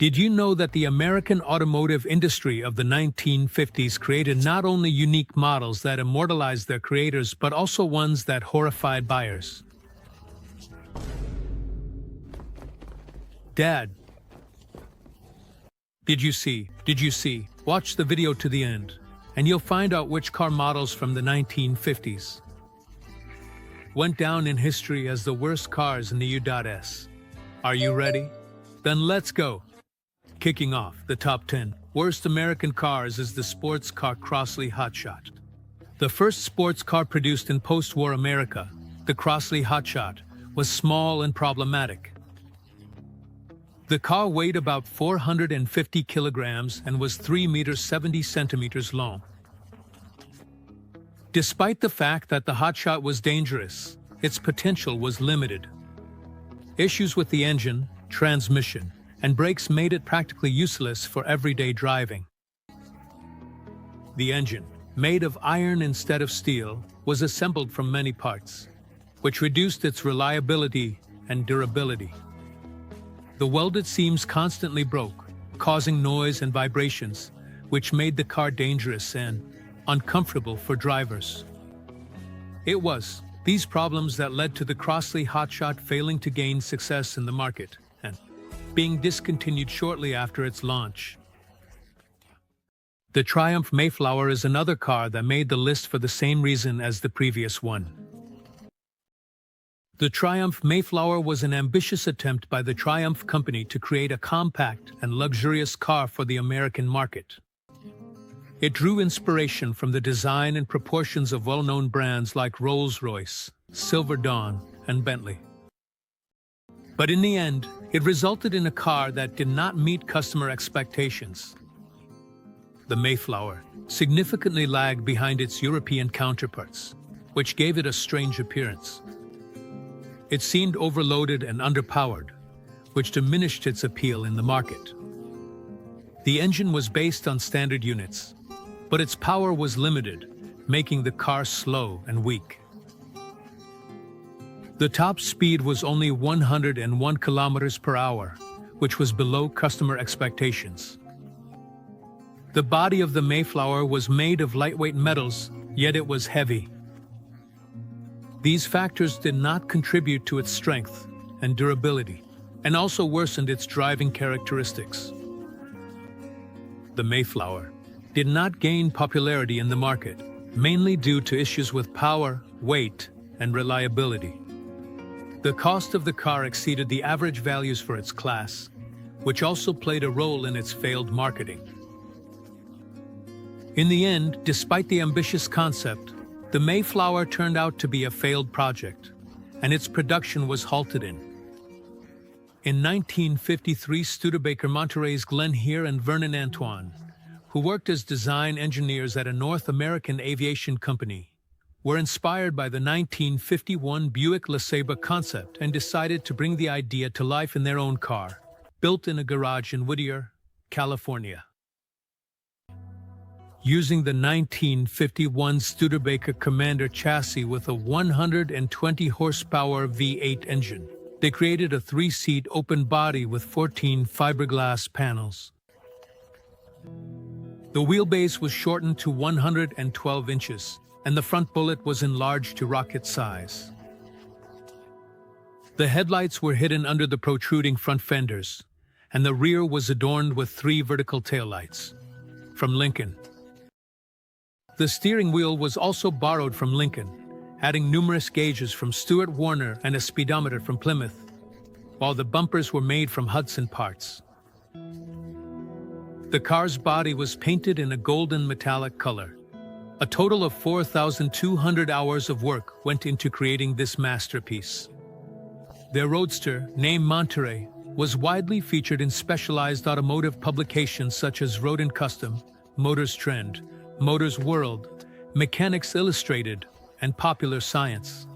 Did you know that the American automotive industry of the 1950s created not only unique models that immortalized their creators, but also ones that horrified buyers? Dad, did you see? Watch the video to the end, and you'll find out which car models from the 1950s went down in history as the worst cars in the U.S. Are you ready? Then let's go. Kicking off the top 10 worst American cars is the sports car Crossley Hot Shot. The first sports car produced in post-war America, the Crossley Hot Shot, was small and problematic. The car weighed about 450 kilograms and was 3 meters 70 centimeters long. Despite the fact that the Hot Shot was dangerous, its potential was limited. Issues with the engine, transmission, and brakes made it practically useless for everyday driving. The engine, made of iron instead of steel, was assembled from many parts, which reduced its reliability and durability. The welded seams constantly broke, causing noise and vibrations, which made the car dangerous and uncomfortable for drivers. It was these problems that led to the Crossley Hot Shot failing to gain success in the market and being discontinued shortly after its launch. The Triumph Mayflower is another car that made the list for the same reason as the previous one. The Triumph Mayflower was an ambitious attempt by the Triumph Company to create a compact and luxurious car for the American market. It drew inspiration from the design and proportions of well-known brands like Rolls-Royce, Silver Dawn, and Bentley. But in the end, it resulted in a car that did not meet customer expectations. The Mayflower significantly lagged behind its European counterparts, which gave it a strange appearance. It seemed overloaded and underpowered, which diminished its appeal in the market. The engine was based on standard units, but its power was limited, making the car slow and weak. The top speed was only 101 kilometers per hour, which was below customer expectations. The body of the Mayflower was made of lightweight metals, yet it was heavy. These factors did not contribute to its strength and durability, and also worsened its driving characteristics. The Mayflower did not gain popularity in the market, mainly due to issues with power, weight, and reliability. The cost of the car exceeded the average values for its class, which also played a role in its failed marketing. In the end, despite the ambitious concept, the Mayflower turned out to be a failed project, and its production was halted in. In 1953, Studebaker Monterey's Glenn Heer and Vernon Antoine, who worked as design engineers at a North American aviation company, were inspired by the 1951 Buick LeSabre concept and decided to bring the idea to life in their own car, built in a garage in Whittier, California. Using the 1951 Studebaker Commander chassis with a 120 horsepower V8 engine, they created a 3-seat open body with 14 fiberglass panels. The wheelbase was shortened to 112 inches, and the front bullet was enlarged to rocket size. The headlights were hidden under the protruding front fenders, and the rear was adorned with 3 vertical taillights. From Lincoln. The steering wheel was also borrowed from Lincoln, adding numerous gauges from Stuart Warner and a speedometer from Plymouth, while the bumpers were made from Hudson parts. The car's body was painted in a golden metallic color. A total of 4,200 hours of work went into creating this masterpiece. Their roadster, named Monterey, was widely featured in specialized automotive publications such as Road & Custom, Motors Trend, Motors World, Mechanics Illustrated, and Popular Science.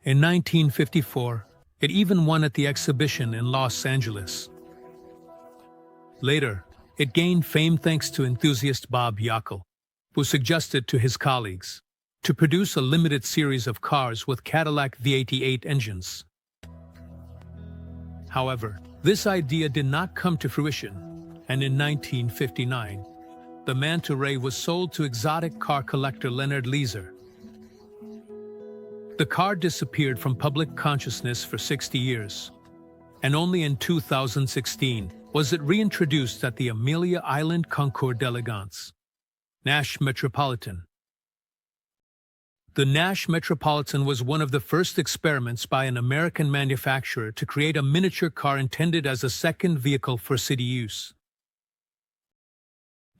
In 1954, it even won at the exhibition in Los Angeles. Later, it gained fame thanks to enthusiast Bob Yockel, who suggested to his colleagues to produce a limited series of cars with Cadillac V88 engines. However, This idea did not come to fruition, and in 1959, the Monterey was sold to exotic car collector Leonard Leeser. The car disappeared from public consciousness for 60 years, and only in 2016 was it reintroduced at the Amelia Island Concours d'Elegance. Nash Metropolitan. The Nash Metropolitan was one of the first experiments by an American manufacturer to create a miniature car intended as a second vehicle for city use.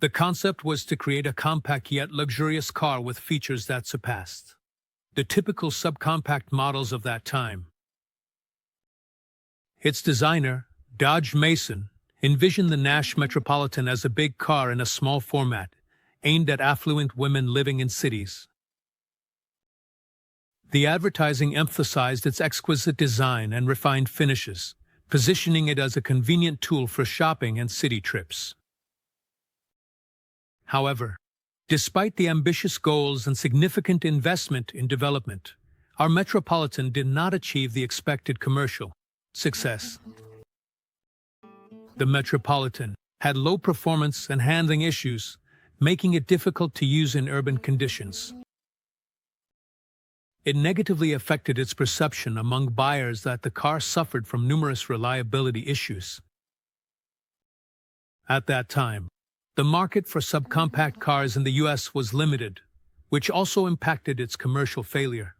The concept was to create a compact yet luxurious car with features that surpassed the typical subcompact models of that time. Its designer, Dodge Mason, envisioned the Nash Metropolitan as a big car in a small format, aimed at affluent women living in cities. The advertising emphasized its exquisite design and refined finishes, positioning it as a convenient tool for shopping and city trips. However, despite the ambitious goals and significant investment in development, our Metropolitan did not achieve the expected commercial success. The Metropolitan had low performance and handling issues, making it difficult to use in urban conditions. It negatively affected its perception among buyers that the car suffered from numerous reliability issues. At that time, the market for subcompact cars in the US was limited, which also impacted its commercial failure.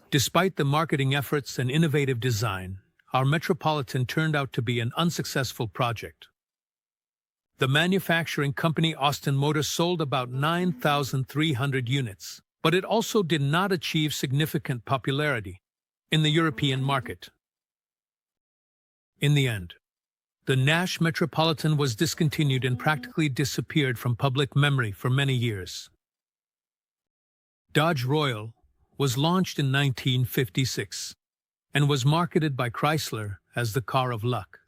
Despite the marketing efforts and innovative design, our Metropolitan turned out to be an unsuccessful project. The manufacturing company Austin Motors sold about 9,300 units, but it also did not achieve significant popularity in the European market. In the end, the Nash Metropolitan was discontinued and practically disappeared from public memory for many years. Dodge Royal was launched in 1956 and was marketed by Chrysler as the car of luck.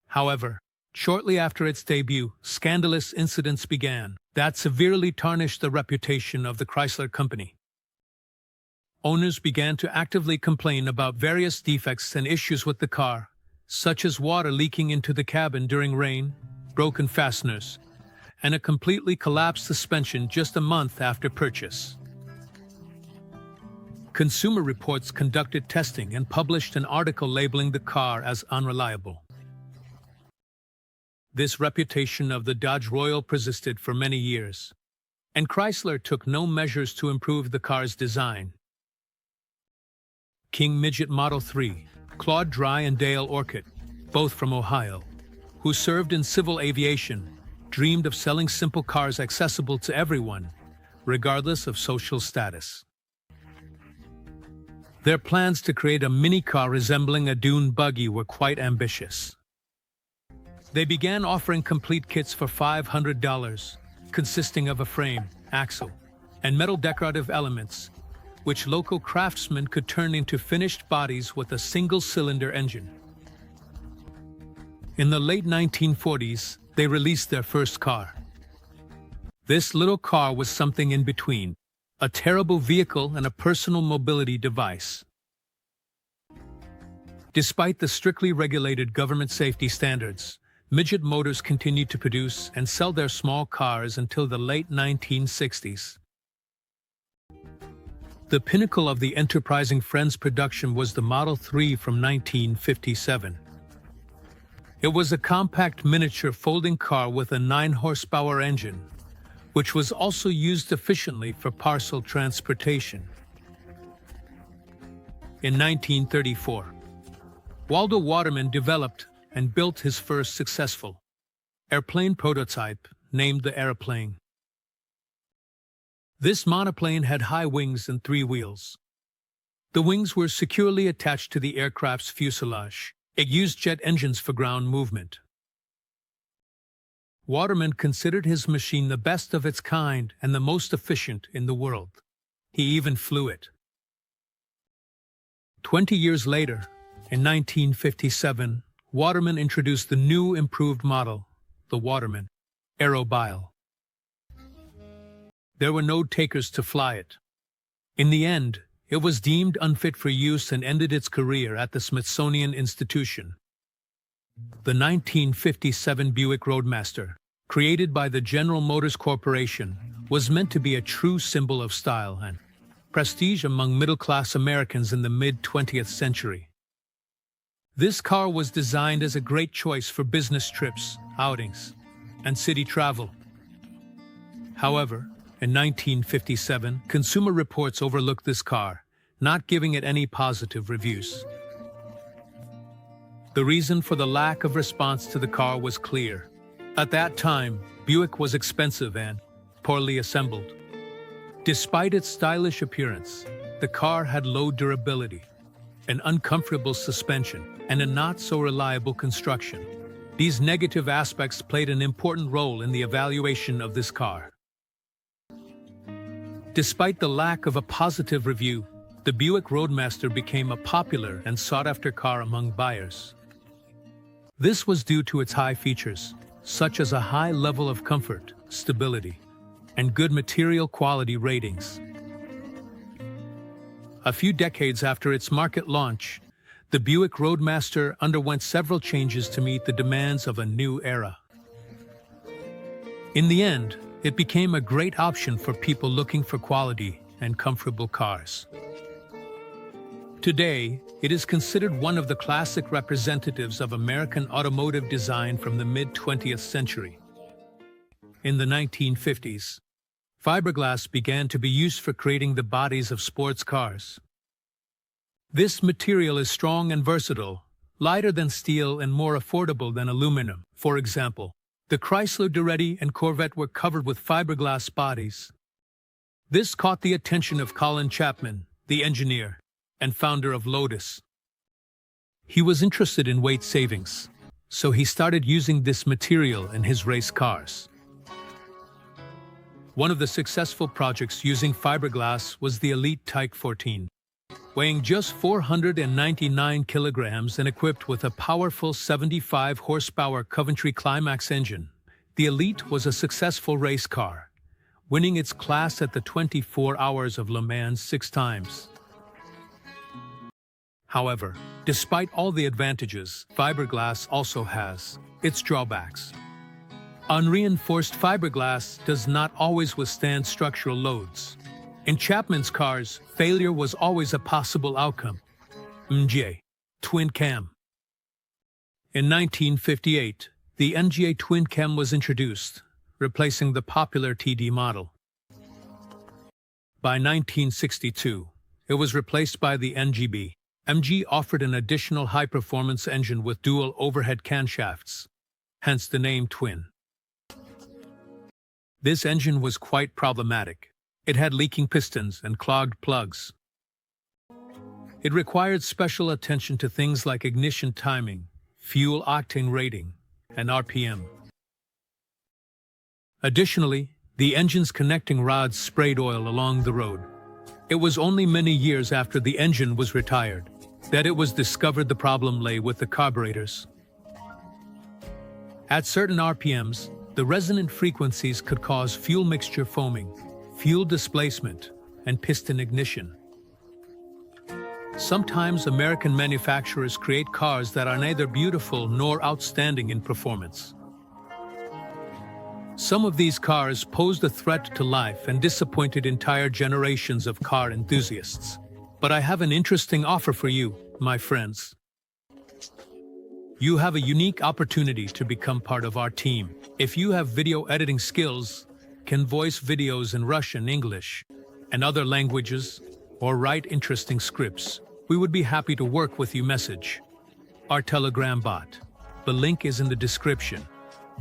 However, shortly after its debut, scandalous incidents began that severely tarnished the reputation of the Chrysler Company. Owners began to actively complain about various defects and issues with the car, such as water leaking into the cabin during rain, broken fasteners, and a completely collapsed suspension just a month after purchase. Consumer Reports conducted testing and published an article labeling the car as unreliable. This reputation of the Dodge Royal persisted for many years, and Chrysler took no measures to improve the car's design. King Midget Model 3, Claude Dry and Dale Orcutt, both from Ohio, who served in civil aviation, dreamed of selling simple cars accessible to everyone, regardless of social status. Their plans to create a mini-car resembling a dune buggy were quite ambitious. They began offering complete kits for $500, consisting of a frame, axle, and metal decorative elements, which local craftsmen could turn into finished bodies with a single-cylinder engine. In the late 1940s, they released their first car. This little car was something in between, a terrible vehicle and a personal mobility device. Despite the strictly regulated government safety standards, Midget Motors continued to produce and sell their small cars until the late 1960s. The pinnacle of the enterprising Friends production was the Model 3 from 1957. It was a compact miniature folding car with a 9-horsepower engine, which was also used efficiently for parcel transportation. In 1934, Waldo Waterman developed and built his first successful airplane prototype, named the Aeroplane. This monoplane had high wings and 3 wheels. The wings were securely attached to the aircraft's fuselage. It used jet engines for ground movement. Waterman considered his machine the best of its kind and the most efficient in the world. He even flew it. 20 years later, in 1957, Waterman introduced the new improved model, the Waterman Aerobile. There were no takers to fly it. In the end, It was deemed unfit for use and ended its career at the Smithsonian Institution. The 1957 Buick Roadmaster, created by the General Motors Corporation, was meant to be a true symbol of style and prestige among middle-class Americans in the mid-20th century. This car was designed as a great choice for business trips, outings, and city travel. However, in 1957, Consumer Reports overlooked this car, not giving it any positive reviews. The reason for the lack of response to the car was clear. At that time, Buick was expensive and poorly assembled. Despite its stylish appearance, the car had low durability, an uncomfortable suspension, and a not-so-reliable construction. These negative aspects played an important role in the evaluation of this car. Despite the lack of a positive review, the Buick Roadmaster became a popular and sought-after car among buyers. This was due to its high features, such as a high level of comfort, stability, and good material quality ratings. A few decades after its market launch, the Buick Roadmaster underwent several changes to meet the demands of a new era. In the end, it became a great option for people looking for quality and comfortable cars. Today, it is considered one of the classic representatives of American automotive design from the mid-20th century. In the 1950s, fiberglass began to be used for creating the bodies of sports cars. This material is strong and versatile, lighter than steel and more affordable than aluminum. For example, the Chrysler Duretti and Corvette were covered with fiberglass bodies. This caught the attention of Colin Chapman, the engineer and founder of Lotus. He was interested in weight savings, so he started using this material in his race cars. One of the successful projects using fiberglass was the Elite Type 14. Weighing just 499 kilograms and equipped with a powerful 75-horsepower Coventry Climax engine, the Elite was a successful race car, winning its class at the 24 Hours of Le Mans 6 times. However, despite all the advantages, fiberglass also has its drawbacks. Unreinforced fiberglass does not always withstand structural loads. In Chapman's cars, failure was always a possible outcome. MGA Twin Cam. In 1958, the NGA Twin Cam was introduced, replacing the popular TD model. By 1962, it was replaced by the NGB. MG offered an additional high-performance engine with dual overhead camshafts, hence the name Twin. This engine was quite problematic. It had leaking pistons and clogged plugs. It required special attention to things like ignition timing, fuel octane rating, and RPM. Additionally, the engine's connecting rods sprayed oil along the road. It was only many years after the engine was retired that it was discovered the problem lay with the carburetors. At certain RPMs, the resonant frequencies could cause fuel mixture foaming, fuel displacement, and piston ignition. Sometimes American manufacturers create cars that are neither beautiful nor outstanding in performance. Some of these cars posed a threat to life and disappointed entire generations of car enthusiasts. But I have an interesting offer for you, my friends. You have a unique opportunity to become part of our team. If you have video editing skills, can voice videos in Russian, English, and other languages, or write interesting scripts, we would be happy to work with you. Message our Telegram bot. The link is in the description.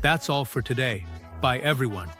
That's all for today. Bye everyone.